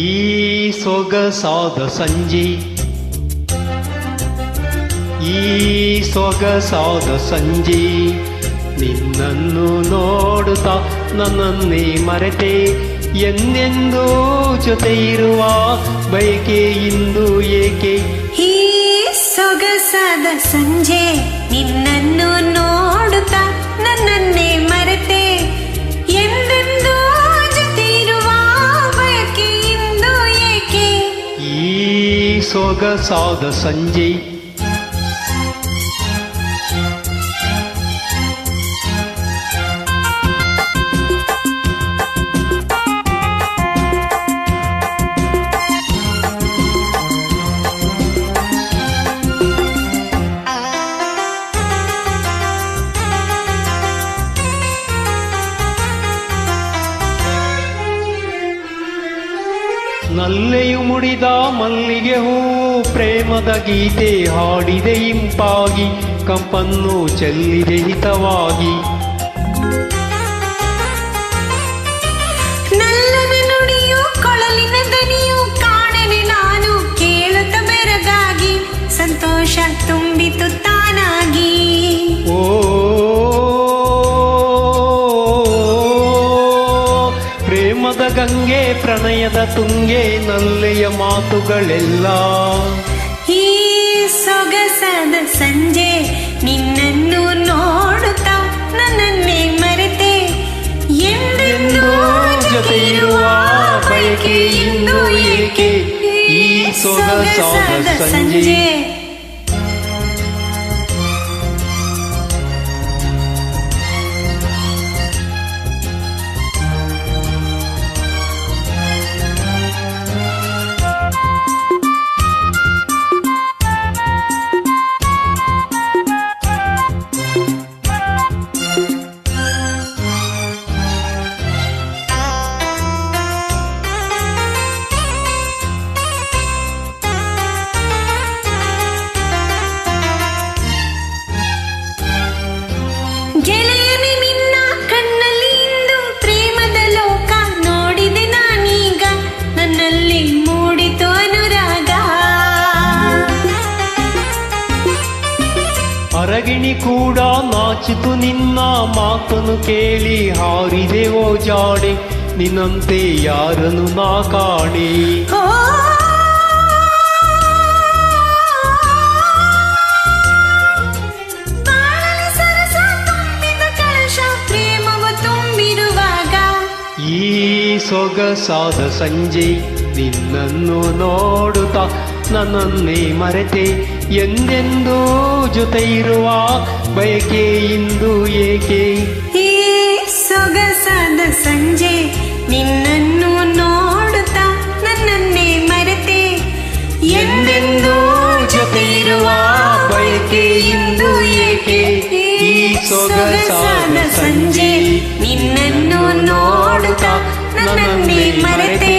ಈ ಸೊಗಸಾದ ಸಂಜೆ, ಈ ಸೊಗಸಾದ ಸಂಜೆ, ನಿನ್ನನ್ನು ನೋಡುತ್ತಾ ನನ್ನನ್ನೇ ಮರೆತೆ, ಎಂದೆಂದೂ ಜೊತೆ ಇರುವ ಬಯಕೆ ಇಂದು ಏಕೆ. ಈ ಸೊಗಸಾದ ಸಂಜೆ, ನಿನ್ನನ್ನು ನೋಡುತ್ತಾ ನನ್ನನ್ನೇ ಮರೆತೆ, ಎಂದೆಂದೂ ಜೊತೆ ಇರುವ ಬಯಕೆ ಇಂದು ಏಕೆ. ಈ ಸೊಗಸಾದ ಸಂಜೆ, ನಲ್ಲೆಯು ಮುಡಿದ ಮಲ್ಲಿಗೆ ಹೂ ಪ್ರೇಮದ ಗೀತೆ ಹಾಡಿದೆ ಇಂಪಾಗಿ, ಕಂಪನ್ನು ಚೆಲ್ಲಿದೆ ಹಿತವಾಗಿ. ನಲ್ಲನ ನುಡಿಯು ಕೊಳಲಿನ ದನಿಯು ಕಾಣನೆ ನಾನು ಕೇಳುತ್ತ ಬೆರಗಾಗಿ, ಸಂತೋಷ ತುಂಬಿತು ತಾನಾಗಿ. ಓ ಪ್ರೇಮದ ಗಂಗೆ ಪ್ರಣಯದ ತುಂಗೆ ನಲ್ಲೆಯ ಮಾತುಗಳೆಲ್ಲ. ಈ ಸೊಗಸಾದ ಸಂಜೆ, ನಿನ್ನನ್ನು ನೋಡುತ್ತಾ ನನ್ನನ್ನೇ ಮರೆತೆ, ಎಂದೆಂದೂ ಜೊತೆ ಇರುವ ಬಯಕೆ ಇಂದು ಏಕೆ. ಈ ಸೊಗಸಾದ ಸಂಜೆ, ಗೆಳೆಯನೆ ನಿನ್ನ ಕಣ್ಣಲ್ಲಿ ಇಂದು ಪ್ರೇಮದ ಲೋಕ ನೋಡಿದೆ ನಾನೀಗ, ನನ್ನಲ್ಲಿ ಮೂಡಿತು ಅನುರಾಗ. ಅರಗಿಣಿ ಕೂಡ ನಾಚಿತು ನಿನ್ನ ಮಾತನ್ನು ಕೇಳಿ, ಹಾರಿದೆ ಓ ಜಾಡೆ ನಿನ್ನಂತೆ ಯಾರನ್ನು ನಾ ಕಾಣೆ. ಓ ಬಾಳಲಿ ಸರಸ ತುಂಬಿದ ಕಳಶ ಪ್ರೇಮವ ತುಂಬಿರುವಾಗ. ಈ ಸೊಗಸಾದ ಸಂಜೆ, ನಿನ್ನನ್ನು ನೋಡುತ್ತಾ ನನ್ನನ್ನೇ ಮರೆತೆ, ಎಂದೆಂದೂ ಜೊತೆ ಇರುವ ಬಯಕೆ ಇಂದು ಏಕೆ. ಈ ಸೊಗಸಾದ ಸಂಜೆ, ನಿನ್ನನ್ನು ನೋಡುತ್ತಾ ನನ್ನನ್ನೇ ಮರೆತೆ, ಎಂದೆಂದೂ ಜೊತೆ ಇರುವ ಬಯಕೆ ಇಂದು ಏಕೆ. ಈ ಸೊಗಸಾದ ಸಂಜೆ, ನಿನ್ನನ್ನು ನೋಡುತ್ತಾ ನನ್ನನ್ನೇ ಮರೆತೆ,